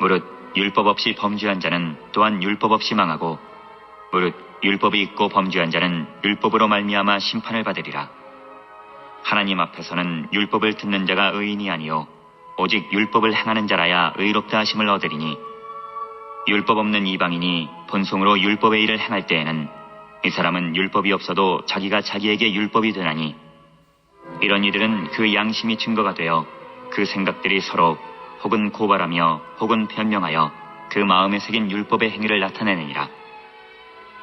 무릇 율법 없이 범죄한 자는 또한 율법 없이 망하고 무릇 율법이 있고 범죄한 자는 율법으로 말미암아 심판을 받으리라. 하나님 앞에서는 율법을 듣는 자가 의인이 아니요 오직 율법을 행하는 자라야 의롭다 하심을 얻으리니 율법 없는 이방인이 본성으로 율법의 일을 행할 때에는 이 사람은 율법이 없어도 자기가 자기에게 율법이 되나니 이런 이들은 그 양심이 증거가 되어 그 생각들이 서로 혹은 고발하며 혹은 변명하여 그 마음에 새긴 율법의 행위를 나타내느니라.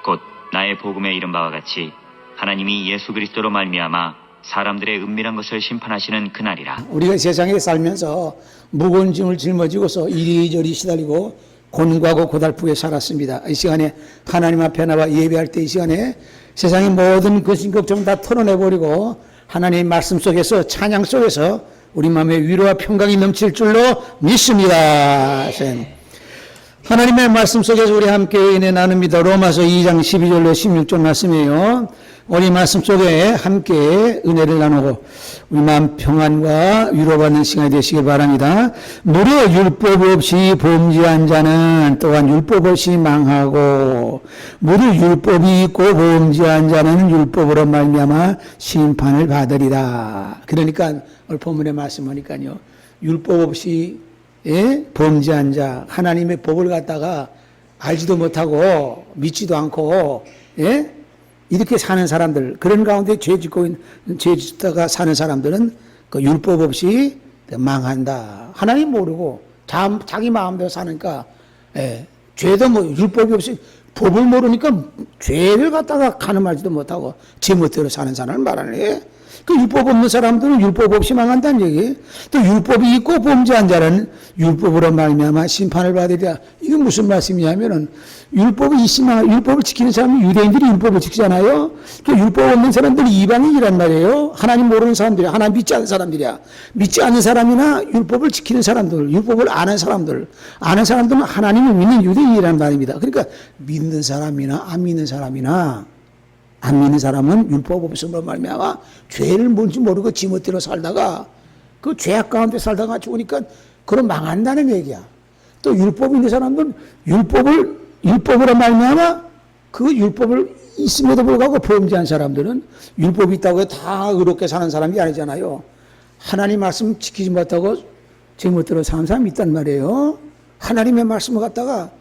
곧 나의 복음에 이른 바와 같이 하나님이 예수 그리스도로 말미암아 사람들의 은밀한 것을 심판하시는 그날이라. 우리가 세상에 살면서 무거운 짐을 짊어지고서 이리저리 시달리고 곤고하고 고달프게 살았습니다. 이 시간에 하나님 앞에 나와 예배할 때 이 시간에 세상의 모든 근심 걱정 다 털어내버리고 하나님의 말씀 속에서 찬양 속에서 우리 마음에 위로와 평강이 넘칠 줄로 믿습니다. 하나님의 말씀 속에서 우리 함께 은혜 나눕니다. 로마서 2장 12절로 16절 말씀이에요. 우리 말씀 속에 함께 은혜를 나누고 우리 마음 평안과 위로받는 시간이 되시길 바랍니다. 무려 율법 없이 범죄한 자는 또한 율법 없이 망하고 무려 율법이 있고 범죄한 자는 율법으로 말미암아 심판을 받으리라. 그러니까 오늘 본문의 말씀하니까요. 율법 없이 범죄한 자, 하나님의 법을 갖다가 알지도 못하고 믿지도 않고 이렇게 사는 사람들, 그런 가운데 죄 짓다가 사는 사람들은 그 율법 없이 망한다. 하나님 모르고 자기 마음대로 사니까 죄도 율법이 없이 법을 모르니까 죄를 갖다가 가늠하지도 못하고 제멋대로 사는 사람을 말하네. 그 율법 없는 사람들은 율법 없이 망한다는 얘기. 또 율법이 있고 범죄한 자는 율법으로 말미암아 심판을 받으리라. 이게 무슨 말씀이냐면은 율법이 있으면 율법을 지키는 사람이 유대인들이 율법을 지키잖아요. 그 율법 없는 사람들이 이방인이란 말이에요. 하나님 모르는 사람들이야. 하나님 믿지 않는 사람들이야. 믿지 않는 사람이나 율법을 지키는 사람들, 율법을 아는 사람들은 하나님을 믿는 유대인이란 말입니다. 그러니까 믿는 사람이나 안 믿는 사람이나 안 믿는 사람은 율법 없음으로 말미암아 죄를 뭔지 모르고 지멋대로 살다가 그 죄악 가운데 살다가 죽으니까 그럼 망한다는 얘기야. 또 율법 있는 사람들은 율법으로 말미암아 그 율법을 있음에도 불구하고 범죄한 사람들은 율법이 있다고 해서 다 의롭게 사는 사람이 아니잖아요. 하나님 말씀 지키지 못하고 제멋대로 사는 사람이 있단 말이에요. 하나님의 말씀을 갖다가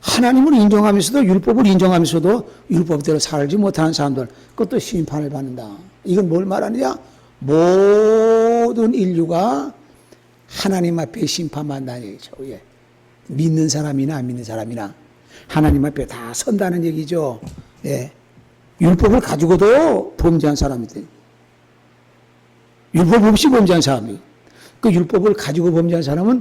하나님을 인정하면서도 율법을 인정하면서도 율법대로 살지 못하는 사람들, 그것도 심판을 받는다. 이건 뭘 말하느냐? 모든 인류가 하나님 앞에 심판받는다는 얘기죠. 믿는 사람이나 안 믿는 사람이나 하나님 앞에 다 선다는 얘기죠. 율법을 가지고도 범죄한 사람이들, 율법 없이 범죄한 사람이, 그 율법을 가지고 범죄한 사람은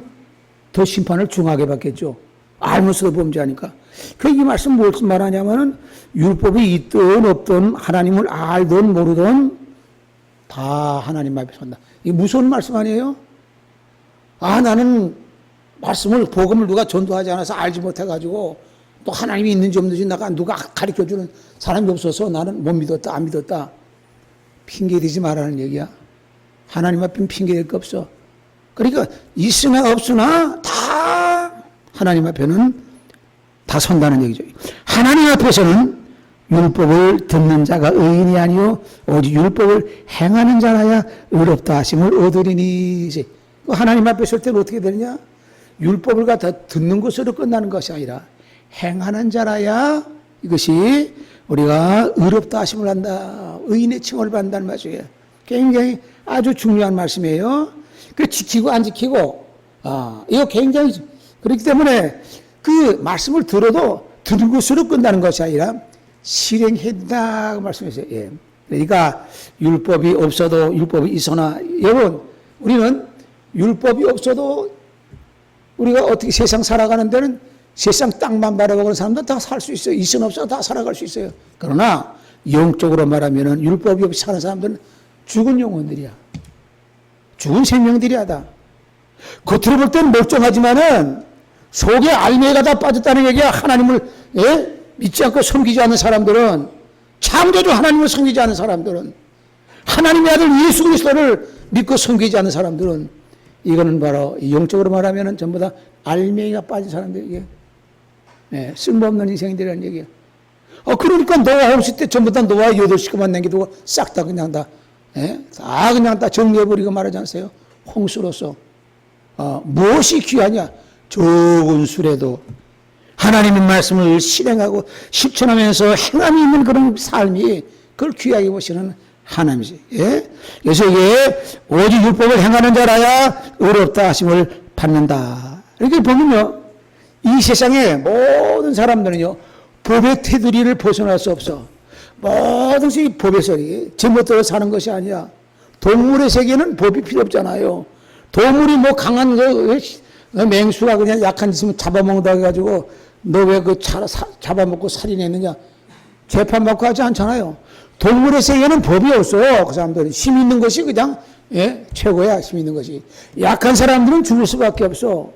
더 심판을 중하게 받겠죠. 알면서도 범죄하니까. 그 이 말씀 무엇을 말하냐면은 율법이 있든 없든 하나님을 알든 모르든 다 하나님 앞에 선다. 이게 무서운 말씀 아니에요? 나는 말씀을 복음을 누가 전도하지 않아서 알지 못해가지고 또 하나님이 있는지 없는지 누가 가르쳐주는 사람이 없어서 나는 못 믿었다 안 믿었다. 핑계대지 말라는 얘기야. 하나님 앞에는 핑계댈 거 없어. 그러니까 있으나 없으나 다 하나님 앞에는 다 선다는 얘기죠. 하나님 앞에서는 율법을 듣는 자가 의인이 아니요 오직 율법을 행하는 자라야 의롭다 하심을 얻으리니. 하나님 앞에 설 때는 어떻게 되느냐? 율법을 갖다 듣는 것으로 끝나는 것이 아니라 행하는 자라야 이것이 우리가 의롭다 하심을 한다. 의인의 칭을 받는다는 말이에요. 굉장히 아주 중요한 말씀이에요. 그 지키고 안 지키고 이거 굉장히, 그렇기 때문에 그 말씀을 들어도 듣는 것으로 끝나는 것이 아니라 실행한다 말씀했어요. 그러니까 율법이 없어도 율법이 있으나, 여러분 우리는 율법이 없어도 우리가 어떻게 세상 살아가는 데는 세상 땅만 바라보는 사람도 다 살 수 있어요. 있으나 없어도 다 살아갈 수 있어요. 그러나 영적으로 말하면은 율법이 없이 사는 사람들은 죽은 영혼들이야. 죽은 생명들이야 다. 겉으로 볼 때는 멀쩡하지만은 속에 알맹이가 다 빠졌다는 얘기야. 하나님을 믿지 않고 섬기지 않는 사람들은, 창조주 하나님을 섬기지 않는 사람들은, 하나님의 아들 예수 그리스도를 믿고 섬기지 않는 사람들은 이거는 바로 영적으로 말하면 전부 다 알맹이가 빠진 사람들이에요. 예, 쓸모없는 인생들이라는 얘기예요. 그러니까 노아 홍수 때 전부 다 노아 8식구만 남기두고 싹 다 그냥 다, 예? 다 그냥 다 정리해버리고 말하지 않았어요? 홍수로서. 무엇이 귀하냐? 적은 수레도 하나님의 말씀을 실행하고 실천하면서 행함이 있는 그런 삶이 그걸 귀하게 보시는 하나님이지. 예? 그래서 이게 오직 율법을 행하는 자라야 의롭다 하심을 받는다. 이렇게 보면요, 이 세상의 모든 사람들은요, 법의 테두리를 벗어날 수 없어. 모든 것이 법에서 제멋대로 사는 것이 아니야. 동물의 세계는 법이 필요 없잖아요. 동물이 뭐 강한 맹수가 그냥 약한 짓 있으면 잡아먹는다 해가지고 너 왜 그 잡아먹고 살인했느냐 재판받고 하지 않잖아요. 동물의 세계는 법이 없어요. 그 사람들은 힘 있는 것이 그냥 최고야. 힘 있는 것이. 약한 사람들은 죽을 수밖에 없어.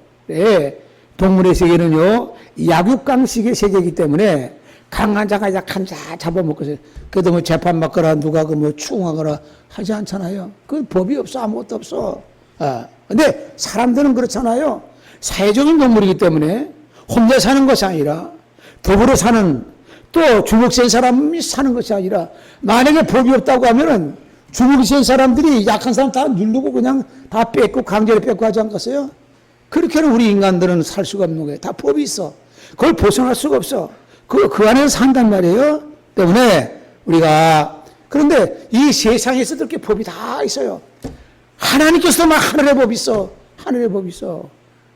동물의 세계는요, 약육강식의 세계이기 때문에 강한 자가 약한 자 잡아먹고, 그래도 뭐 재판받거나 누가 뭐 추궁하거나 하지 않잖아요. 그 법이 없어. 아무것도 없어. 근데 사람들은 그렇잖아요. 사회적인 동물이기 때문에 혼자 사는 것이 아니라 더불어 사는, 또 주먹 센 사람이 사는 것이 아니라, 만약에 법이 없다고 하면은 주먹이 센 사람들이 약한 사람 다 누르고 그냥 다 뺏고 강제로 뺏고 하지 않겠어요? 그렇게는 우리 인간들은 살 수가 없는 거예요. 다 법이 있어. 그걸 벗어날 수가 없어. 그 안에서 산단 말이에요. 때문에 우리가, 그런데 이 세상에서도 이렇게 법이 다 있어요. 하나님께서만 하늘의 법이 있어. 하늘의 법이 있어.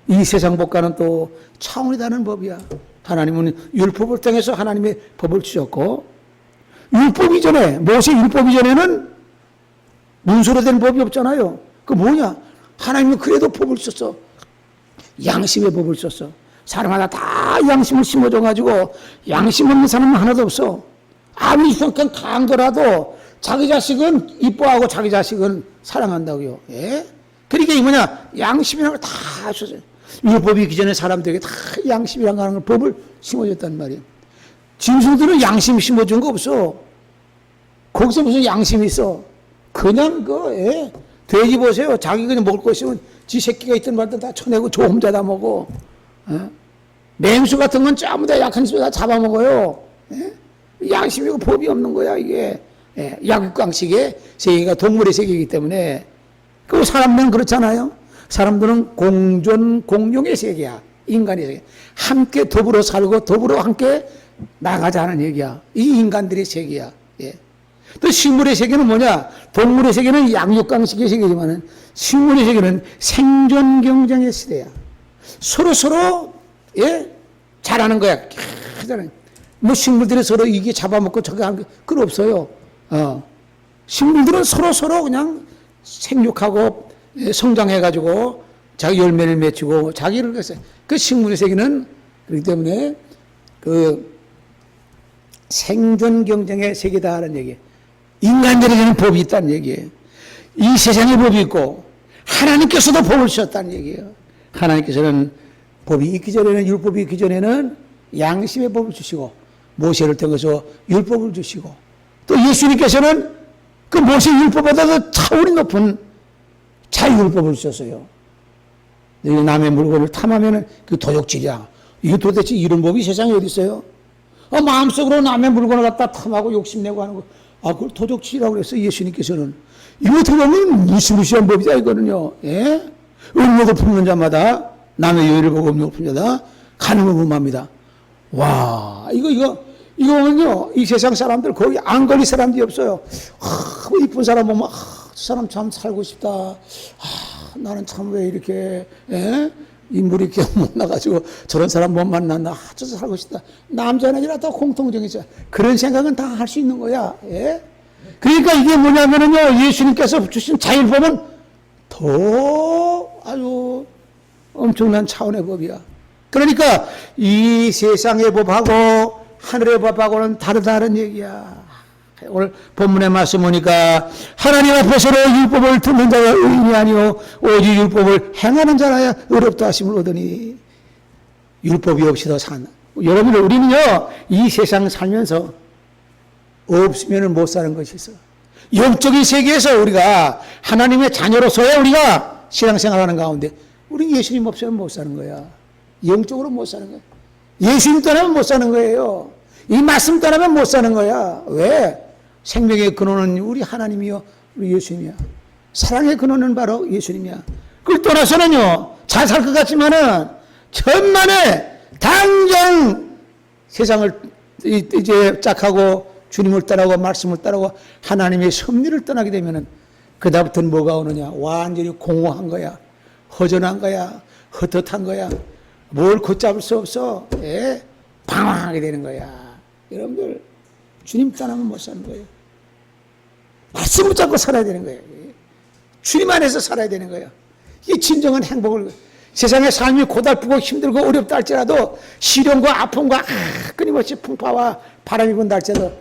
이 세상 법과는 또 차원이 다른 법이야. 하나님은 율법을 통해서 하나님의 법을 주셨고, 율법 이전에, 모세 율법 이전에는 문서로 된 법이 없잖아요. 그 뭐냐? 하나님은 그래도 법을 주셨어. 양심의 법을 주셨어. 사람마다 다 양심을 심어줘가지고 양심 없는 사람은 하나도 없어. 아무리 성격 강하더라도 자기 자식은 이뻐하고 자기 자식은 사랑한다고요. 예? 그러니까 이 뭐냐? 양심이라는 걸 다 주셨어요. 율법이 있기 전에 사람들에게 다 양심이라는 걸 법을 심어줬단 말이에요. 짐승들은 양심 심어준 거 없어. 거기서 무슨 양심이 있어. 그냥 돼지 보세요. 자기 그냥 먹을 거 있으면 지 새끼가 있든 말든 다 쳐내고 저 혼자 다 먹어. 맹수 같은 건 전부 다 약한 집에 다 잡아먹어요. 양심이고 법이 없는 거야, 이게. 약육강식의 세계가 동물의 세계이기 때문에. 그 사람들은 그렇잖아요. 사람들은 공존, 공용의 세계야. 인간의 세계. 함께 더불어 살고 더불어 함께 나가자는 얘기야. 이 인간들의 세계야. 또 식물의 세계는 뭐냐? 동물의 세계는 양육강식의 세계지만은 식물의 세계는 생존 경쟁의 시대야. 서로 잘하는 거야. 뭐 식물들이 서로 이게 잡아먹고 저게 하는 게 그건 없어요. 식물들은 서로 그냥 생육하고 성장해가지고 자기 열매를 맺히고 자기를 그래서 그 식물의 세계는 그렇기 때문에 그 생존 경쟁의 세계다라는 얘기예요. 인간들에게는 법이 있다는 얘기예요. 이 세상에 법이 있고 하나님께서도 법을 주셨다는 얘기예요. 하나님께서는 법이 있기 전에는, 율법이 있기 전에는 양심의 법을 주시고 모세를 통해서 율법을 주시고, 또 예수님께서는 그 모세 율법보다도 차원이 높은 자유율법을 주셨어요. 남의 물건을 탐하면 그 도둑질이야. 이거 도대체 이런 법이 세상에 어디 있어요? 마음속으로 남의 물건을 갖다 탐하고 욕심내고 하는 거, 그걸 도둑질이라고 그랬어요, 예수님께서는. 이거 어떻게 보면 무시무시한 법이다, 이거는요. 음욕을 품는 자마다, 남의 여유를 보고 음욕을 품는 자다 가늠을 범합니다. 와, 이거 보면요, 이 세상 사람들 거의 안 걸릴 사람들이 없어요. 뭐 이쁜 사람 보면, 저 사람 참 살고 싶다. 나는 참 왜 이렇게, 인물이 이렇게 못나가지고 저런 사람 못 만났나. 저 살고 싶다. 남자는 아니라 다 공통적이죠. 그런 생각은 다 할 수 있는 거야. 그러니까 이게 뭐냐면요, 예수님께서 주신 자율법은 더 아주 엄청난 차원의 법이야. 그러니까 이 세상의 법하고 하늘의 법하고는 다르다는 얘기야. 오늘 본문의 말씀 보니까 하나님 앞에서로 율법을 듣는 자가 의인이 아니요 오직 율법을 행하는 자라야 의롭다 하심을 얻으니. 율법이 없이도 산다. 여러분, 우리는요 이 세상 살면서 없으면 못 사는 것이 있어. 영적인 세계에서 우리가 하나님의 자녀로서야 우리가 신앙생활하는 가운데 우리 예수님 없이는 못 사는 거야. 영적으로 못 사는 거야. 예수님 떠나면 못 사는 거예요. 이 말씀 떠나면 못 사는 거야. 왜? 생명의 근원은 우리 하나님이요, 우리 예수님이야. 사랑의 근원은 바로 예수님이야. 그걸 떠나서는요, 잘 살 것 같지만은 천만에 당장 세상을 이제 짝하고 주님을 떠나고 말씀을 떠나고 하나님의 섭리를 떠나게 되면은 그다음부터는 뭐가 오느냐? 완전히 공허한 거야. 허전한 거야. 헛헛한 거야. 뭘 걷잡을 수 없어. 예? 방황하게 되는 거야. 여러분들, 주님 떠나면 못 사는 거예요. 말씀 붙잡고 살아야 되는 거예요. 주님 안에서 살아야 되는 거예요. 이게 진정한 행복을, 세상의 삶이 고달프고 힘들고 어렵다 할지라도 시련과 아픔과 끊임없이 풍파와 바람이 분다 할지라도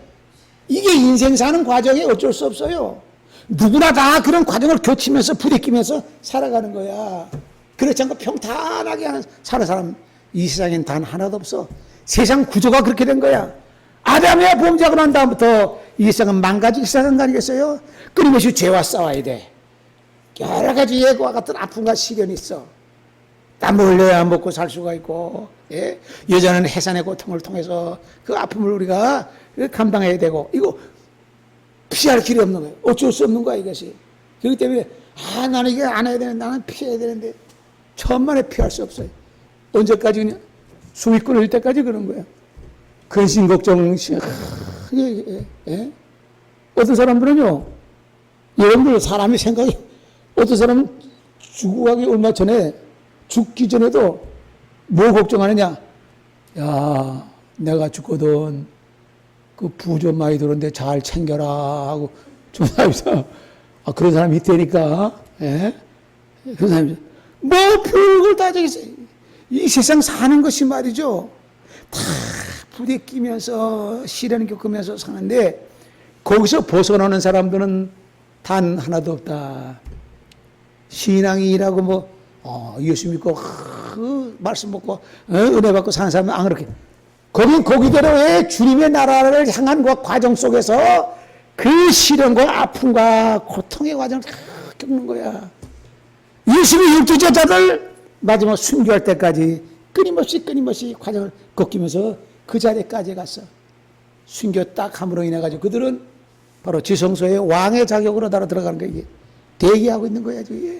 이게 인생 사는 과정에 어쩔 수 없어요. 누구나 다 그런 과정을 거치면서 부딪히면서 살아가는 거야. 그렇지 않고 평탄하게 사는 사람 이 세상엔 단 하나도 없어. 세상 구조가 그렇게 된 거야. 아담의 범죄하고 난 다음부터 이 세상은 망가지기 시작한 거 아니겠어요? 끊임없이 죄와 싸워야 돼. 여러 가지 예고와 같은 아픔과 시련이 있어. 땀을 흘려야 먹고 살 수가 있고, 예? 여자는 해산의 고통을 통해서 그 아픔을 우리가 감당해야 되고, 이거 피할 길이 없는 거예요. 어쩔 수 없는 거야, 이것이. 그렇기 때문에, 나는 이게 안 해야 되는데, 나는 피해야 되는데, 천만에 피할 수 없어요. 언제까지 그냥 숨이 끊어질 때까지 그런 거야. 근심, 걱정, 예? 어떤 사람들은요, 여러분들 사람이 생각이, 어떤 사람은 죽어가기 얼마 전에, 죽기 전에도 뭐 걱정하느냐? 야, 내가 죽거든. 그 부 좀 많이 들었는데 잘 챙겨라 하고 좀 사람이서 그런 사람이 있다니까. 예? 그런 사람이 뭐 별걸 다 저기서 이 세상 사는 것이 말이죠. 다 부대끼면서 시련을 겪으면서 사는데 거기서 벗어나는 사람들은 단 하나도 없다. 신앙이라고 뭐 예수 믿고 말씀 먹고 은혜 받고 사는 사람은 안 그렇게. 거긴 거기대로의 주님의 나라를 향한 그 과정 속에서 그 시련과 아픔과 고통의 과정을 다 겪는 거야. 예수님의 율주제자들 마지막 순교할 때까지 끊임없이 과정을 겪으면서 그 자리까지 갔어. 순교 딱 함으로 인해 가지고 그들은 바로 지성소의 왕의 자격으로 나라 들어가는 거야. 이게 대기하고 있는 거야. 이게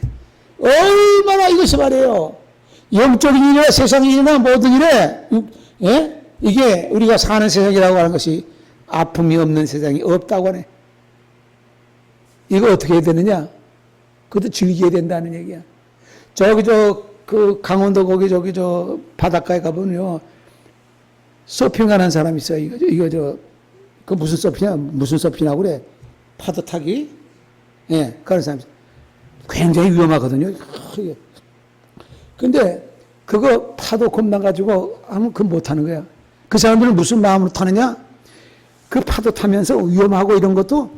얼마나 이것이 말이에요. 영적인 일이나 세상의 일이나 모든 일에, 예? 이게 우리가 사는 세상이라고 하는 것이 아픔이 없는 세상이 없다고 하네. 이거 어떻게 해야 되느냐? 그것도 즐겨야 된다는 얘기야. 그 강원도 거기 바닷가에 가보면요. 서핑하는 사람이 있어요. 그 무슨 서핑이라고 그래? 파도 타기? 예, 그런 사람이 있어요. 굉장히 위험하거든요. 근데 그거 파도 겁나가지고 하면 그거 못하는 거야. 그 사람들은 무슨 마음으로 타느냐? 그 파도 타면서 위험하고 이런 것도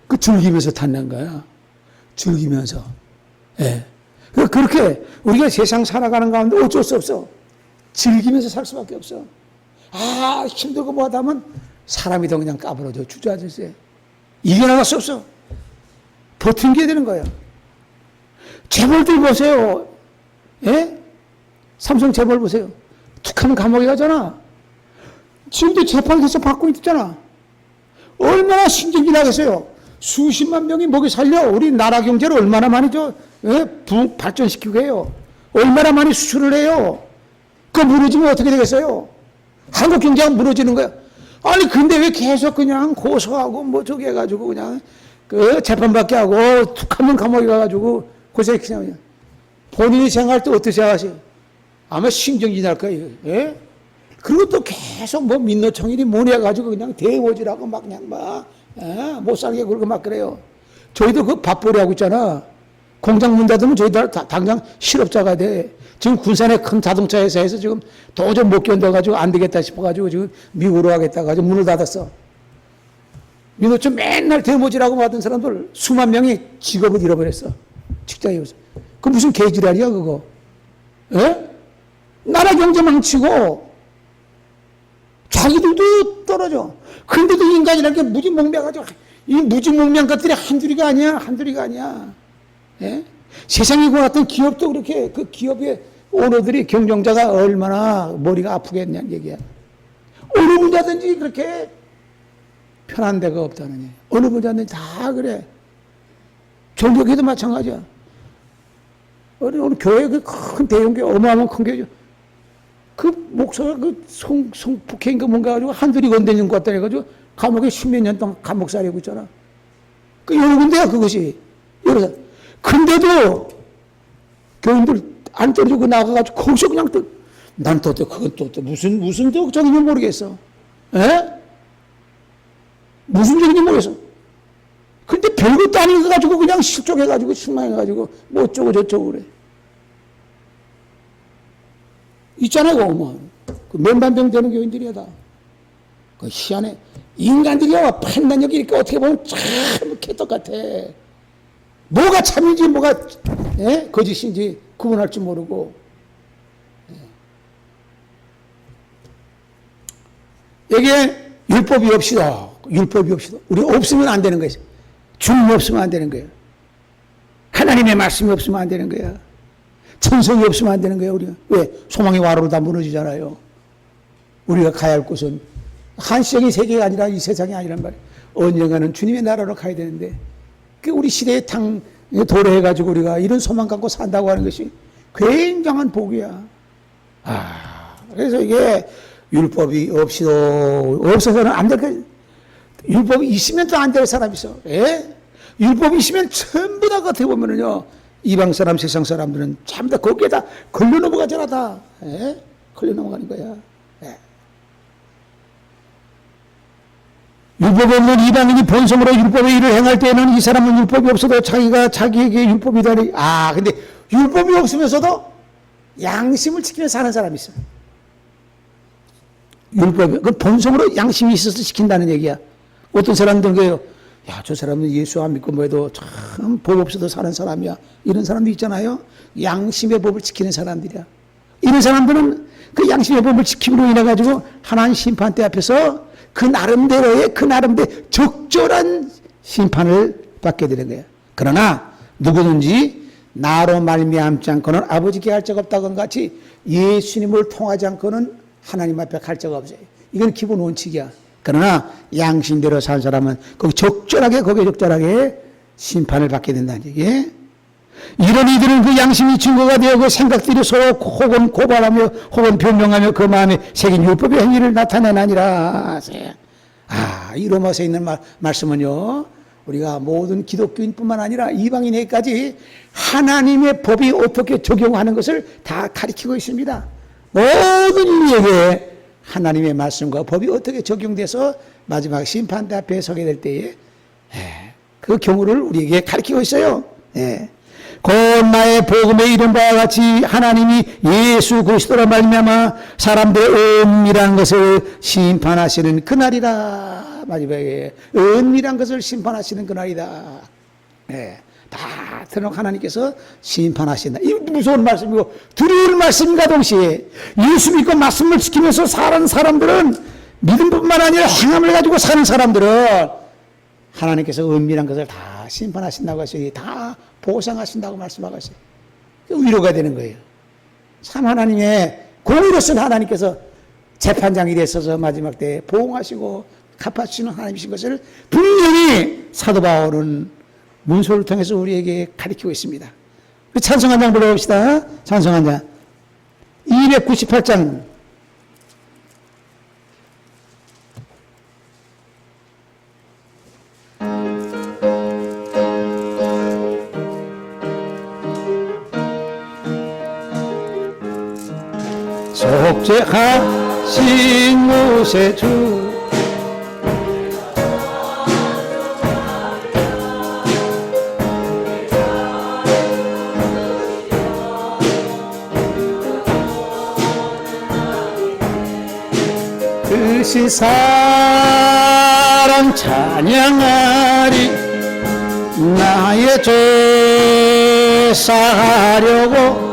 그 즐기면서 탄다는 거야. 즐기면서. 예. 그렇게 우리가 세상 살아가는 가운데 어쩔 수 없어. 즐기면서 살 수밖에 없어. 힘들고 뭐하다 하면 사람이 더 그냥 까부러져. 주저앉았어요. 이겨나갈 수 없어. 버틴게 되는 거야. 재벌들 보세요. 예? 삼성 재벌 보세요. 툭하면 감옥에 가잖아. 지금도 재판에서 받고 있잖아. 얼마나 신경질 나겠어요. 수십만 명이 먹여 살려. 우리 나라 경제를 얼마나 많이 부흥 발전시키고 해요. 얼마나 많이 수출을 해요. 그거 무너지면 어떻게 되겠어요? 한국 경제가 무너지는 거야. 아니 근데 왜 계속 그냥 고소하고 뭐 저기 해가지고 그냥 그 재판받게 하고 툭하면 감옥에 가가지고 고생했냐. 본인이 생각할 때 어떻게 생각하세요? 아마 신경질 날 거예요. 예? 그리고 또 계속 뭐 민노총일이 뭐니 해가지고 그냥 대오지라고 막 그냥 못 살게 그러고 막 그래요. 저희도 그 밥벌이 하고 있잖아. 공장 문 닫으면 저희들 당장 실업자가 돼. 지금 군산의 큰 자동차 회사에서 지금 도저히 못 견뎌가지고 안 되겠다 싶어가지고 지금 미국으로 가겠다 가지고 문을 닫았어. 민노총 맨날 대모지라고 하던 사람들 수만 명이 직업을 잃어버렸어. 직장에서. 그 무슨 개지랄이야 그거. 예? 나라 경제 망치고 자기들도 떨어져. 근데도 인간이라는 게 무지몽매가지고 이 무지몽매한 것들이 한둘이가 아니야. 예? 세상에 그 어떤 기업도 그렇게 그 기업의 오너들이 경영자가 얼마나 머리가 아프겠냐는 얘기야. 어느 분야든지 그렇게 편한 데가 없다는 얘기야. 어느 분야든지 다 그래. 종교계도 마찬가지야. 어느 교회 그 큰 대형교회 어마어마한 큰 교회 그 목사가 그 성폭행인가 뭔가 가지고 한둘이 건드리는 것 같다 해가지고 감옥에 10몇 년 동안 감옥 살이고 있잖아. 그 여러 군데야 그것이. 여러 근데도 교인들 안 떨어지고 나가가지고 거기서 그냥 또 난 또 그건 또 무슨 적인지 모르겠어. 에? 무슨 적인지 모르겠어. 근데 별것도 아닌 거 가지고 그냥 실족해가지고 실망해가지고 뭐 어쩌고 저쩌고 그래. 있잖아요, 뭐. 그 맨반병 되는 교인들이야, 다. 그 희한해. 인간들이야, 판단력이 이렇게 어떻게 보면 참 개떡같아. 뭐가 참인지, 뭐가, 예? 거짓인지 구분할 줄 모르고. 예. 여기에 율법이 없이도, 율법이 없이도. 우리 없으면 안 되는 거예요. 주님이 없으면 안 되는 거예요. 하나님의 말씀이 없으면 안 되는 거야. 천성이 없으면 안 되는 거예요, 우리가. 왜? 소망의 와로로 다 무너지잖아요. 우리가 가야 할 곳은 한시적인 세계가 아니라 이 세상이 아니란 말이에요. 언젠가는 주님의 나라로 가야 되는데, 그 우리 시대의 도래해가지고 우리가 이런 소망 갖고 산다고 하는 것이 굉장한 복이야. 그래서 이게 율법이 없어서는 안 될 거예요. 율법이 있으면 또 안 될 사람이 있어. 예? 율법이 있으면 전부 다 어떻게 보면은요, 이방 사람, 세상 사람들은 전부 다 거기에 다 걸려 넘어가잖아, 다. 예? 걸려 넘어가는 거야. 예. 율법이 없는 이방인이 본성으로 율법의 일을 행할 때에는 이 사람은 율법이 없어도 자기에게 율법이다니. 근데 율법이 없으면서도 양심을 지키며 사는 사람이 있어. 율법이, 그 본성으로 양심이 있어서 지킨다는 얘기야. 어떤 사람들은 그래요. 야, 저 사람은 예수 안 믿고 뭐해도 참 법 없어도 사는 사람이야. 이런 사람도 있잖아요. 양심의 법을 지키는 사람들이야. 이런 사람들은 그 양심의 법을 지킴으로 인해 가지고 하나님 심판대 앞에서 그 나름대로의 적절한 심판을 받게 되는 거예요. 그러나 누구든지 나로 말미암지 않고는 아버지께 갈 적 없다건 같이 예수님을 통하지 않고는 하나님 앞에 갈 적 없어요. 이건 기본 원칙이야. 그러나 양심대로 산 사람은 거기에 적절하게 심판을 받게 된다는 얘기예요. 이런 이들은 그 양심이 증거가 되어 그 생각들이 서로 혹은 고발하며 혹은 변명하며 그 마음에 새긴 율법의 행위를 나타내나니라. 이 로마서에 있는 말씀은요, 우리가 모든 기독교인뿐만 아니라 이방인에게까지 하나님의 법이 어떻게 적용하는 것을 다 가리키고 있습니다. 모든 인류에게 하나님의 말씀과 법이 어떻게 적용돼서 마지막 심판대 앞에 서게 될 때에 그 경우를 우리에게 가르치고 있어요. 곧 나의 복음에 이른 바와 같이 하나님이 예수 그리스도로 말미암아 사람들의 은밀한 것을 심판하시는 그날이다. 마지막에 은밀한 것을 심판하시는 그날이다. 다 들어놓고 하나님께서 심판하신다. 이 무서운 말씀이고 두려운 말씀과 동시에 예수 믿고 말씀을 지키면서 사는 사람들은 믿음뿐만 아니라 행함을 가지고 사는 사람들은 하나님께서 은밀한 것을 다 심판하신다고 하시니 다 보상하신다고 말씀하고 있어요. 위로가 되는 거예요. 참 하나님의 공의로선 하나님께서 재판장이 되셔서 마지막 때에 보응하시고 갚아주시는 하나님이신 것을 분명히 사도 바울은 문서를 통해서 우리에게 가르치고 있습니다. 찬송 한 장 불러봅시다. 찬송 한 장. 298장. 속죄하신 모세 주 그 사랑 찬양하리 나의 죄 사하려고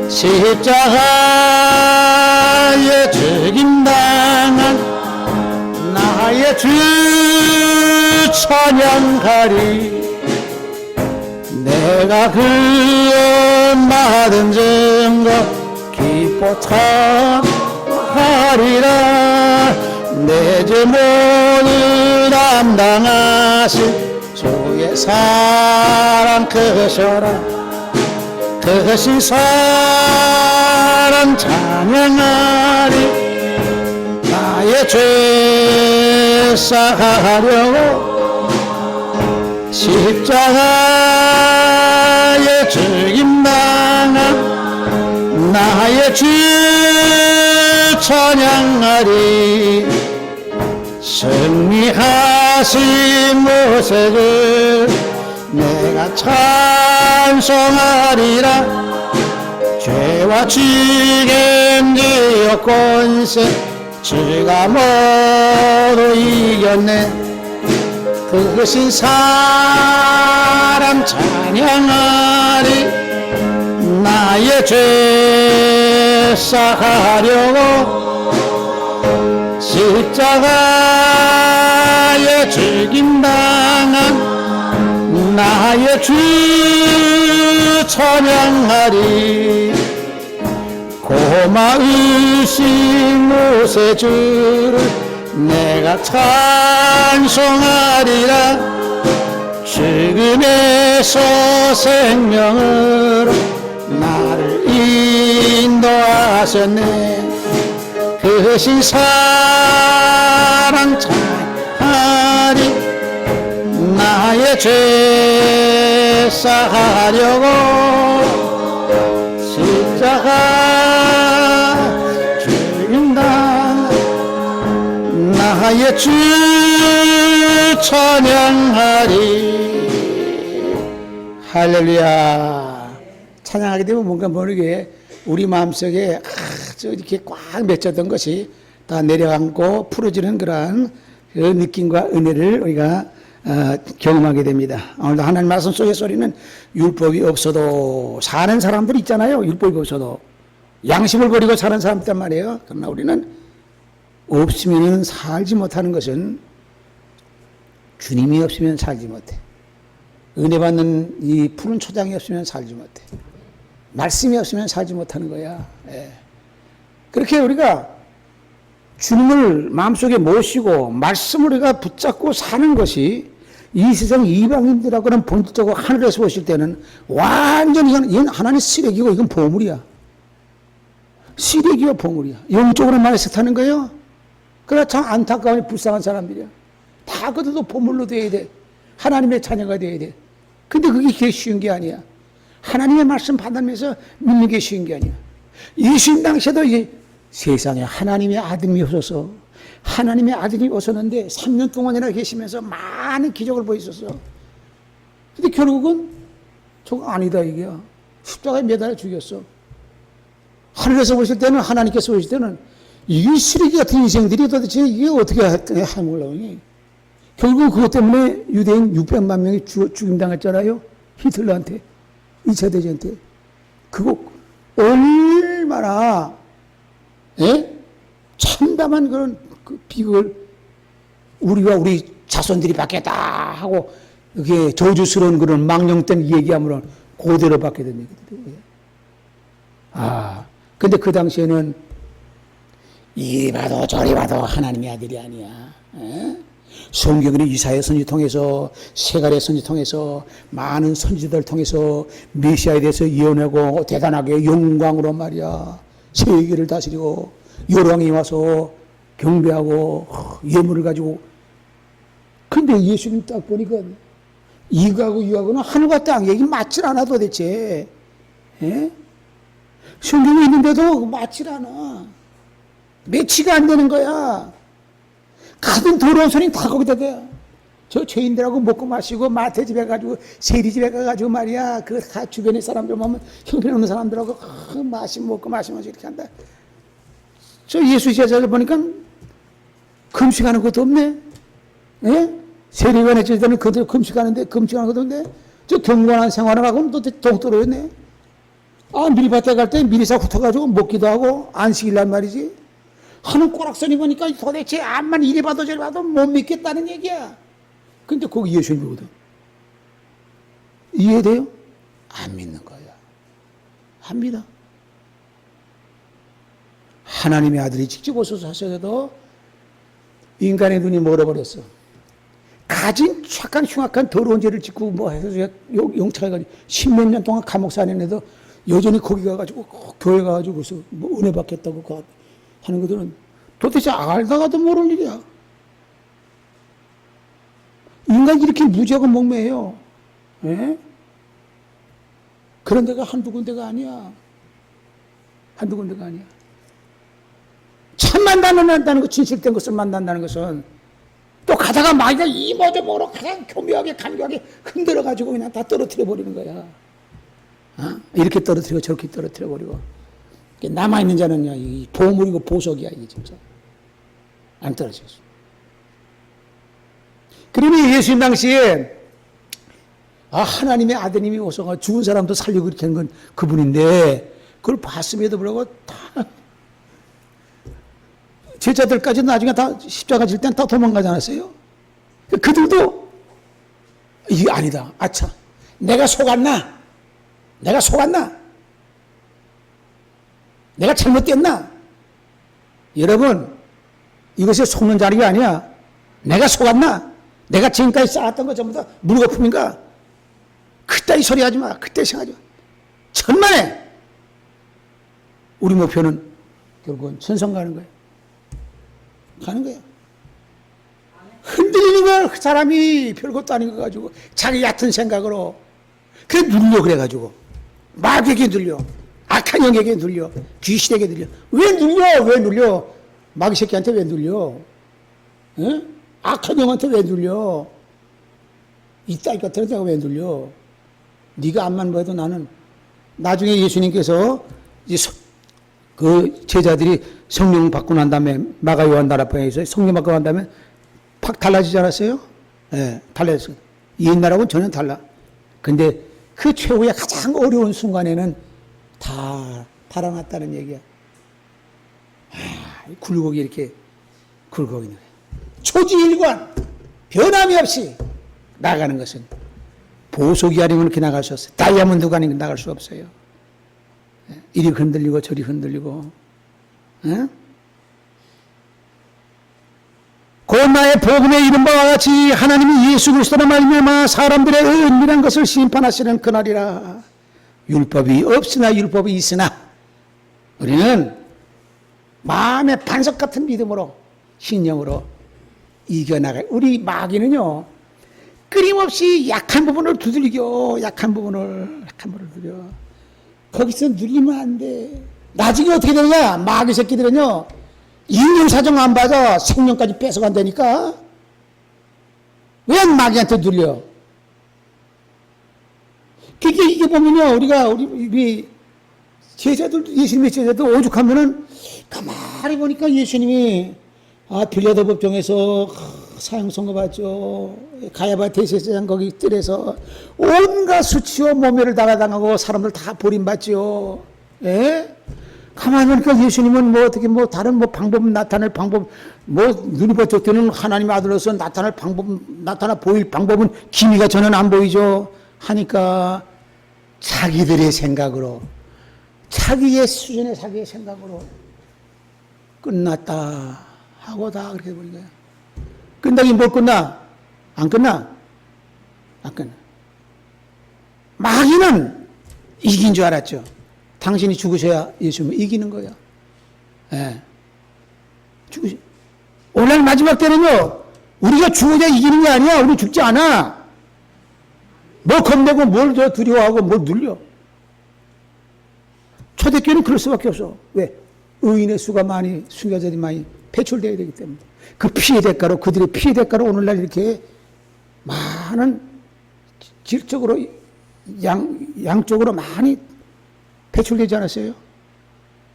십자가에 죽임당한 나의 주 찬양하리 내 내가 그 받은 증거 기뻐 찬하리라. 내 죄모를 담당하신 주의 사랑 크셔라. 크신 사랑 찬양하리. 나의 죄 사하려고 십자가에 죽임당한 나의 주 찬양하리. 승리하신 모세를 내가 찬송하리라. 죄와 죽임지어 권세 주가 모두 이겼네. 그것이 사람 찬양하리. 나의 죄 사하려고 십자가에 죽임당한 나의 주 찬양하리. 고마우신 모세 주를 내가 찬송하리라. 죽음에서 생명으로 나를 인도하셨네. 크신 사랑 찬양하리. 나의 죄 사하려고 십자가 죽인다. 나의 주 찬양하리. 할렐루야. 찬양하게 되면 뭔가 모르게 우리 마음속에 아주 이렇게 꽉 맺혔던 것이 다 내려앉고 풀어지는 그러한 그 느낌과 은혜를 우리가 경험하게 됩니다. 오늘도 하나님 말씀 속에서 우리는 율법이 없어도 사는 사람들 있잖아요. 율법이 없어도 양심을 버리고 사는 사람 있단 말이에요. 그러나 우리는 없으면 살지 못하는 것은 주님이 없으면 살지 못해. 은혜 받는 이 푸른 초장이 없으면 살지 못해. 말씀이 없으면 살지 못하는 거야. 예. 그렇게 우리가 주님을 마음속에 모시고 말씀을 우리가 붙잡고 사는 것이 이 세상 이방인들하고는 본질적으로 하늘에서 보실 때는 완전히 이건 하나님의 쓰레기고 이건 보물이야. 쓰레기와 보물이야. 영적으로 많이 세타는 거예요. 그러나 참 안타까운 불쌍한 사람들이야. 다 그들도 보물로 돼야 돼. 하나님의 자녀가 돼야 돼. 근데 그게 그렇게 쉬운 게 아니야. 하나님의 말씀 받으면서 믿는 게 쉬운 게 아니야. 예수님 당시에도 이제 세상에 하나님의 아들이 오셔서 하나님의 아들이 오셨는데 3년 동안이나 계시면서 많은 기적을 보였었어. 근데 결국은 저거 아니다 이게야. 십자가에 매달려 죽였어. 하늘에서 보실 때는 하나님께서 보실 때는 이 쓰레기 같은 인생들이 도대체 이게 어떻게 하물라니. 결국 그것 때문에 유대인 600만 명이 죽임당했잖아요. 히틀러한테, 2차 대전 때. 그거 얼마나 참담한 그런 그 비극을 우리가 우리 자손들이 받겠다 하고 이게 저주스러운 그런 망령된 얘기하면 그대로 받게 된 얘기들이에요. 근데 그 당시에는 이리 봐도 저리 봐도 하나님의 아들이 아니야. 성경은 이사야 선지 통해서 세가랴 선지 통해서 많은 선지자들 통해서 메시아에 대해서 예언하고 대단하게 영광으로 말이야 세계를 다스리고 요랑이 와서 경배하고 예물을 가지고. 근데 예수님 딱 보니까 이거하고 이거하고는 하늘과 땅 얘기 맞질 않아 도대체. 성경에 있는데도 맞질 않아. 매치가 안 되는 거야. 가든 더러운 소리는 다 거기다 대. 저 죄인들하고 먹고 마시고 마태 집에 가지고 세리 집에 가가지고 말이야 그 다 주변의 사람들 보면 형편없는 사람들하고 먹고 마시면서 이렇게 한다. 저 예수 제자들 보니까 금식하는 것도 없네. 세리관에 제자들은 그들 금식하는 것도 없네. 저 경건한 생활을 하고는 또 동떨어졌네. 밀밭에 갈 때 미리사 훑어가지고 먹기도 하고 안식일란 말이지. 하는 꼬락서니 보니까 도대체 암만 이리 봐도 저리 봐도 못 믿겠다는 얘기야. 근데 거기 예수님이거든. 이해돼요? 안 믿는 거야. 안 믿어. 하나님의 아들이 직접 오셔서 하셔도 인간의 눈이 멀어버렸어. 가진 착한 흉악한 더러운 죄를 짓고 뭐 해서 영창해가지고 10몇 년 동안 감옥 사는데도 여전히 거기 가가지고 교회 가가지고 그래서 뭐 은혜 받겠다고 하는 것들은 도대체 알다가도 모르는 일이야. 인간이 이렇게 무지하고 목매해요. 예? 그런 데가 한두 군데가 아니야. 한두 군데가 아니야. 참 만난다는 것, 진실된 것을 만난다는 것은 또 가다가 마귀가 이 모두 모로 가장 교묘하게 간교하게 흔들어가지고 그냥 다 떨어뜨려 버리는 거야. 어? 이렇게 떨어뜨리고 저렇게 떨어뜨려 버리고. 남아있는 자는요, 이 보물이고 보석이야, 이게 진짜. 안 떨어졌어. 그러니 예수님 당시에 하나님의 아드님이 오셔서 죽은 사람도 살리고 이렇게 하는 건 그분인데 그걸 봤음에도 불구하고 다 제자들까지 나중에 다 십자가 질 땐 다 도망가지 않았어요? 그들도 이게 아니다. 아차. 내가 속았나? 내가 속았나? 내가 잘못됐나? 여러분, 이것이 속는 자리가 아니야. 내가 속았나? 내가 지금까지 쌓았던 거 전부 다 물거품인가? 그따위 소리 하지 마. 그따위 생각하지 마. 천만에 우리 목표는 결국은 천성 가는 거예요. 가는 거야. 흔들리는 걸 그 사람이 별것도 아닌 거 가지고 자기 얕은 생각으로 그래 눌려 그래가지고 마귀에게 눌려 악한 영에게 눌려 귀신에게 눌려 왜 눌려 마귀 새끼한테 왜 눌려 응? 악한 영한테 왜 눌려 이따위 같은 데가 왜 눌려 네가 앞만 봐도 나는 나중에 예수님께서 이제 그 제자들이 성령 받고 난 다음에 마가 요한 나라방에서 성령 받고 난 다음에 팍 달라지지 않았어요? 예, 네, 달라졌어요. 옛날하고는 전혀 달라. 근데 그 최후의 가장 어려운 순간에는 다 달아났다는 얘기야. 굴곡이 이렇게 굴곡이 있는 거야. 초지일관 변함이 없이 나가는 것은 보석이 아니면 그렇게 나갈 수 없어요. 다이아몬드가 아니면 나갈 수 없어요. 이리 흔들리고 저리 흔들리고 에? 곧 나의 복음에 이른 바와 같이 하나님이 예수 그리스도로 말미암아 사람들의 은밀한 것을 심판하시는 그날이라. 율법이 없으나 율법이 있으나 우리는 마음의 반석 같은 믿음으로 신령으로 이겨나갈. 우리 마귀는요 끊임없이 약한 부분을 두들겨 약한 부분을 두들겨. 거기서 눌리면 안 돼. 나중에 어떻게 되느냐? 마귀 새끼들은요, 인륜사정 안 봐서 생명까지 뺏어간다니까? 왜 마귀한테 눌려? 그게 이게 보면요, 우리 제자들, 예수님의 제자들 오죽하면은 가만히 보니까 예수님이 빌라도 법정에서 사형 선고받죠. 가야바 대제사장 거기 뜰에서 온갖 수치와 모멸을 당하고 사람들 다 버림받죠. 예? 가만히 보니까 예수님은 뭐 어떻게 뭐 다른 뭐 방법 나타낼 방법 뭐 눈이 번쩍 뜨는 하나님의 아들로서 나타나 보일 방법은 기미가 저는 안 보이죠. 하니까 자기들의 생각으로 자기의 수준의 자기의 생각으로 끝났다 하고 다 그렇게 버린 거야. 끝나긴 뭘 끝나? 안 끝나? 안 끝나. 마귀는 이긴 줄 알았죠. 당신이 죽으셔야 예수님은 이기는 거야. 예. 죽으시. 오늘 마지막 때는요, 우리가 죽어야 이기는 게 아니야. 우리 죽지 않아. 뭘 겁내고 뭘 두려워하고 뭘 눌려. 초대교회는 그럴 수밖에 없어. 왜? 의인의 수가 많이, 순교자들이 많이 배출되어야 되기 때문에. 그 피의 대가로, 그들의 피의 대가로 오늘날 이렇게 많은 질적으로, 양쪽으로 많이 배출되지 않았어요?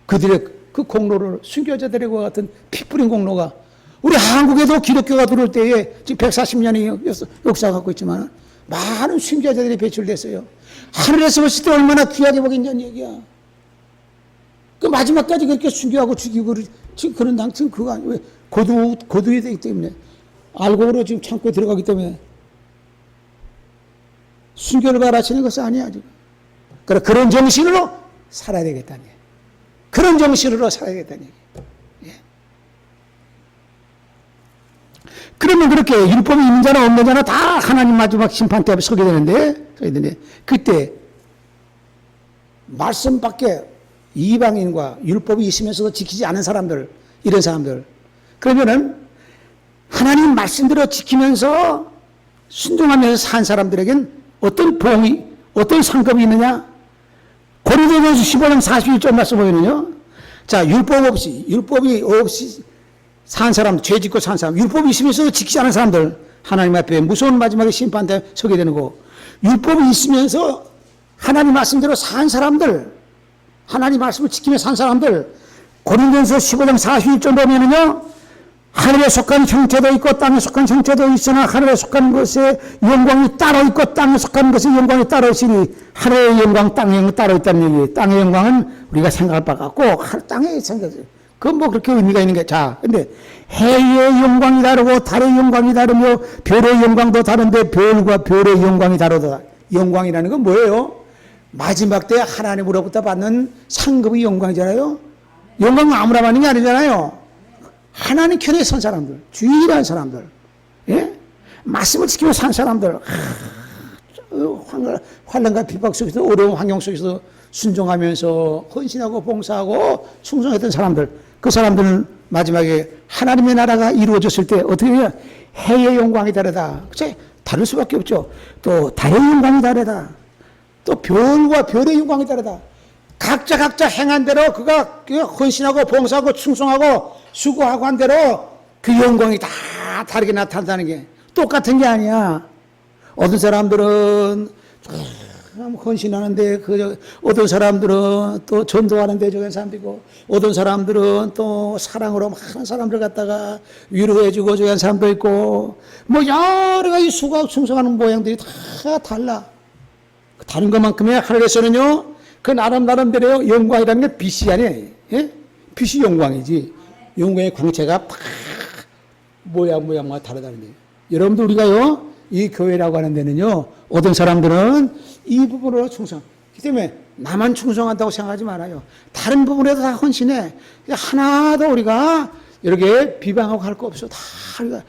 그들의 그 공로를, 순교자들의 같은 피 뿌린 공로가, 우리 한국에도 기독교가 들어올 때에 지금 140년의 역사가 갖고 있지만, 많은 순교자들이 배출됐어요. 하늘에서 봤을 때 얼마나 귀하게 보겠냐는 얘기야. 그 마지막까지 그렇게 순교하고 죽이고, 지금 그런 당신 그거 아니에요. 왜? 고두에 되기 때문에. 알고로 지금 창고에 들어가기 때문에. 순교를 바라시는 것은 아니야, 지금. 그런 정신으로 살아야 되겠다는 얘기예요. 그런 정신으로 살아야겠다는 얘기예요. 예. 그러면 그렇게 율법이 있는 자나 없는 자나 다 하나님 마지막 심판 때 서게 되는데 그때 말씀 밖에 이방인과 율법이 있으면서도 지키지 않은 사람들, 이런 사람들, 그러면은 하나님 말씀대로 지키면서 순종하면서 산 사람들에겐 어떤 보응이, 어떤 상급이 있느냐? 고린도전서 15장 41절 말씀 보면은요, 자, 율법이 없이 산 사람, 죄 짓고 산 사람, 율법이 있으면서도 지키지 않은 사람들, 하나님 앞에 무서운 마지막에 심판대 서게 되는 거, 율법이 있으면서 하나님 말씀대로 산 사람들, 하나님 말씀을 지키며 산 사람들, 고린도전서 15장 41절 보면은요, 하늘에 속한 형체도 있고 땅에 속한 형체도 있으나 하늘에 속한 것에 영광이 따로 있고 땅에 속한 것에 영광이 따로 있으니 하늘의 영광, 땅의 영광 따로 있다는 얘기. 땅의 영광은 우리가 생각할 바가 없고 땅의 생각, 그건 뭐 그렇게 의미가 있는 게. 자, 근데 해의 영광이 다르고 달의 영광이 다르며 별의 영광도 다른데 별과 별의 영광이 다르다. 영광이라는 건 뭐예요? 마지막 때 하나님으로부터 받는 상급의 영광이잖아요. 영광은 아무나 받는 게 아니잖아요. 하나님 편에 선 사람들, 주일한 사람들, 예? 말씀을 지키며 산 사람들, 환란과 비박 속에서 어려운 환경 속에서 순종하면서 헌신하고 봉사하고 충성했던 사람들, 그 사람들은 마지막에 하나님의 나라가 이루어졌을 때 어떻게 해요? 해의 영광이 다르다. 그치? 다를 수밖에 없죠. 또 달의 영광이 다르다. 또 별과 별의 영광이 다르다. 각자 행한 대로 그가 헌신하고 봉사하고 충성하고 수고하고 한 대로 그 영광이 다 다르게 나타난다는 게 똑같은 게 아니야. 어떤 사람들은 헌신하는데 어떤 사람들은 또 전도하는데 저런 사람들이고 어떤 사람들은 또 사랑으로 많은 사람들 갖다가 위로해주고 저런 사람도 있고 뭐 여러 가지 수고하고 충성하는 모양들이 다 달라. 다른 것만큼의 하늘에서는요 그 나름대로 영광이라는 게 빛이 아니에요. 예? 빛이 영광이지. 영광의 광채가 팍 모양마다 다르다는 거예요. 여러분들 우리가요 이 교회라고 하는 데는요 어떤 사람들은 이 부분으로 충성. 그렇기 때문에 나만 충성한다고 생각하지 말아요. 다른 부분에도 다 헌신해. 하나도 우리가 이렇게 비방하고 할 거 없어. 다 우리가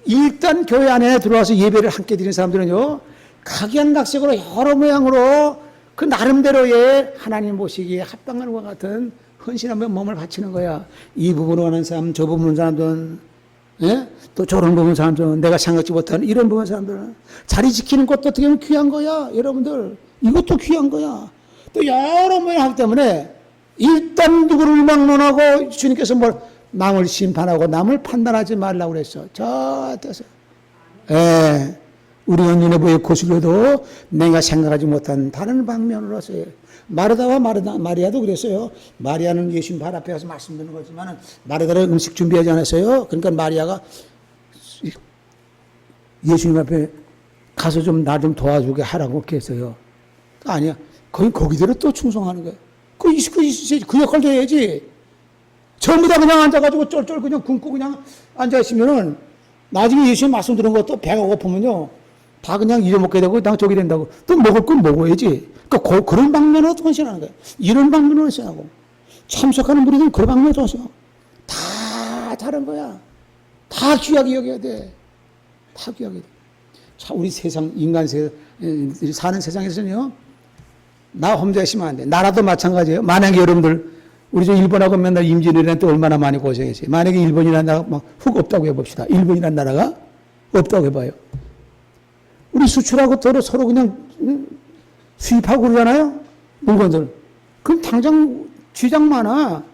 일단 교회 안에 들어와서 예배를 함께 드리는 사람들은요 각양각색으로 여러 모양으로 그 나름대로의 하나님 모시기에 합당한 것 같은 헌신하며 몸을 바치는 거야. 이 부분으로 하는 사람, 저 부분으로 하는 사람들은, 예? 또 저런 부분 사람들은, 내가 생각지 못하는 이런 부분 사람들은, 자리 지키는 것도 어떻게 보면 귀한 거야. 여러분들, 이것도 귀한 거야. 또 여러 모양 하기 때문에, 일단 누구를 막론하고 주님께서 남을 심판하고 남을 판단하지 말라고 그랬어. 저 뜻은. 예. 우리 니네보의 고술로도 내가 생각하지 못한 다른 방면으로서요. 마르다와 마리아도 그랬어요. 마리아는 예수님 발 앞에 가서 말씀 듣는 거지만 마르다는 음식 준비하지 않았어요. 그러니까 마리아가 예수님 앞에 가서 좀 나 좀 도와주게 하라고 그렇게 했어요. 아니야. 거기대로 또 충성하는 거예요. 그 역할도 해야지. 전부 다 그냥 앉아가지고 쫄쫄 그냥 굶고 그냥 앉아있으면은 나중에 예수님 말씀 들은 것도 배가 고프면요. 다 그냥 잊어먹게 되고 그냥 저기 된다고. 또 먹을 건 먹어야지. 그러니까 그런 방면으로 헌신하는 거예요. 이런 방면으로 헌신하고. 참석하는 무리들은 그런 방면으로 헌신하고. 다 다른 거야. 다 귀하게 여겨야 돼. 다 귀하게 돼. 자, 우리 세상, 사는 세상에서는요. 나 혼자 있으면 안 돼. 나라도 마찬가지예요. 만약에 여러분들, 우리 저 일본하고 맨날 임진왜란 때 얼마나 많이 고생했어요. 만약에 일본이라는 나라가 막 훅 없다고 해봅시다. 일본이라는 나라가 없다고 해봐요. 우리 수출하고 서로 그냥 수입하고 그러잖아요. 물건들. 그럼 당장 쥐장 많아.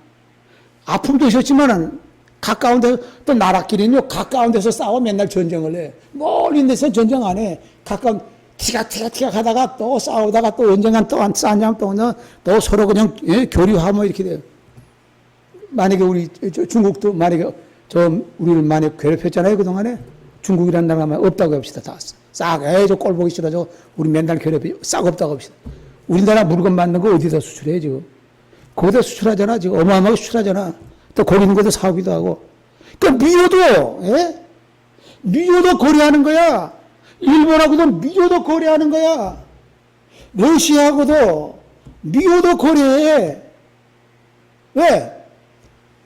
아픔도 있었지만은 가까운 데, 또 나라끼리는요, 가까운 데서 싸워 맨날 전쟁을 해. 멀리 데서 전쟁 안 해. 가까운, 티가 하다가 또 싸우다가 또 언젠간 또 싸냐면 또 서로 그냥, 예, 교류하면 이렇게 돼요. 만약에 우리 중국도 만약에 우리를 많이 괴롭혔잖아요, 그동안에. 중국이라는 나라가 없다고 합시다. 다 싹, 저 꼴 보기 싫어. 우리 맨날 괴롭혀. 싹 없다고 합시다. 우리나라 물건 만든 거 어디다 수출해, 지금. 거기다 수출하잖아, 지금. 어마어마하게 수출하잖아. 또 거기 있는 것도 사오기도 하고. 그러니까 미워도, 예? 미워도 거래하는 거야. 일본하고도 미워도 거래하는 거야. 러시아하고도, 미호도 거래해. 왜?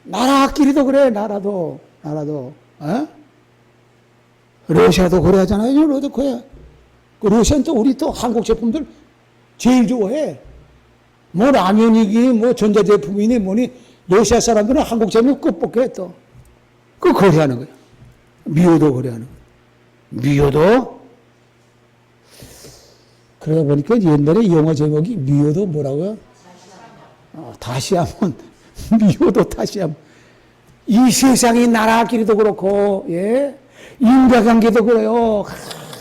나라끼리도 그래, 나라도. 어? 러시아도 거래하잖아요, 러시아도 거래. 그 러시아는 또 우리 또 한국 제품들 제일 좋아해. 뭐 라면이기, 뭐 전자제품이니 뭐니, 러시아 사람들은 한국 제품 끝볶해 또. 그 거래하는 거야. 미호도 거래하는 거야. 미호도? 그러다 보니까 옛날에 영화 제목이 미호도 뭐라고요? 다시 한번. 미호도 다시 한번. 이 세상이 나라끼리도 그렇고, 예? 인과관계도 그래요.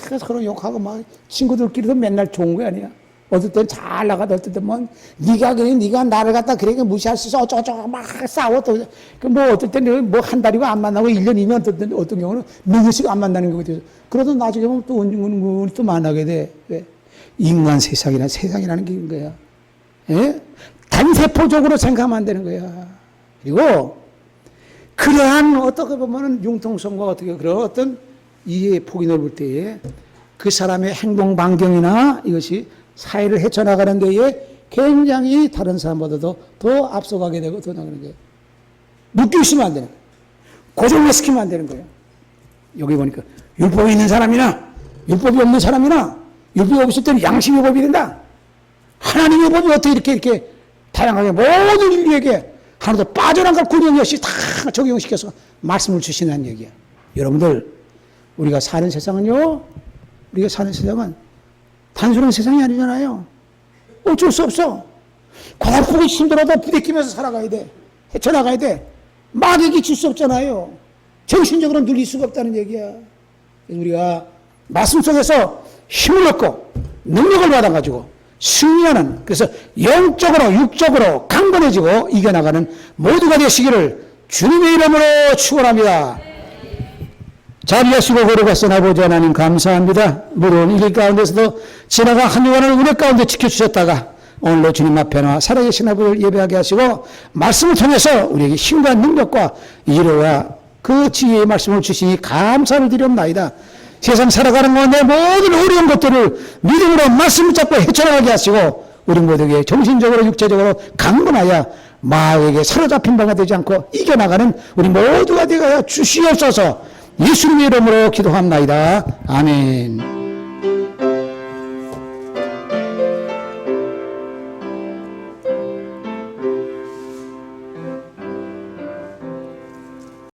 그래서 그런 욕하고 막 친구들끼리도 맨날 좋은 거 아니야. 어떨 땐 잘 나가다 어떨 땐 뭐, 네가 나를 갖다 그러니까 무시할 수 있어. 어쩌고저쩌고 막 싸워. 또, 뭐 어떨 때는 뭐 한 달이고 안 만나고 1년, 2년 어떨 때 어떤 경우는 몇 년씩 안 만나는 경우도 있어. 그러다 나중에 보면 또 은근히 또 만나게 돼. 왜? 인간 세상이라는 게 거야. 예? 단세포적으로 생각하면 안 되는 거야. 그리고 그러한 어떻게 보면은 융통성과 어떻게 그런 어떤 이해의 폭이 넓을 때에 그 사람의 행동 반경이나 이것이 사회를 헤쳐나가는 데에 굉장히 다른 사람보다도 더 앞서가게 되고 더 나가는 거예요. 묶여 있으면 안 되는 거예요. 고정시키면 안 되는 거예요. 여기 보니까 율법이 있는 사람이나 율법이 없는 사람이나 율법이 없을 때는 양심의 법이 된다. 하나님의 법이 어떻게 이렇게 다양하게 모든 인류에게 하나도 빠져나갈 구령 없이 다 적용시켜서 말씀을 주시는 얘기야. 여러분들, 우리가 사는 세상은 단순한 세상이 아니잖아요. 어쩔 수 없어. 고달프고 힘들어도 부대끼면서 살아가야 돼. 헤쳐나가야 돼. 마귀에게 질 수 없잖아요. 정신적으로 눌릴 수가 없다는 얘기야. 우리가 말씀 속에서 힘을 얻고 능력을 받아가지고 승리하는, 그래서 영적으로 육적으로 강건해지고 이겨나가는 모두가 되시기를 주님의 이름으로 축원합니다. 자비하시고 거룩하신 아버지 하나님 감사합니다. 물론 이 길 가운데서도 지나간 한 주간을 은혜 가운데 지켜주셨다가 오늘로 주님 앞에 나와 살아계신 아버지를 예배하게 하시고 말씀을 통해서 우리에게 힘과 능력과 이로와 그 지혜의 말씀을 주시니 감사를 드렸나이다. 세상 살아가는 가운데 모든 어려운 것들을 믿음으로 말씀을 잡고 헤쳐나가게 하시고 우리 모두에게 정신적으로 육체적으로 강건하여 마귀에게 사로잡힌 바가 되지 않고 이겨나가는 우리 모두가 되어 주시옵소서. 예수님의 이름으로 기도합나이다. 아멘.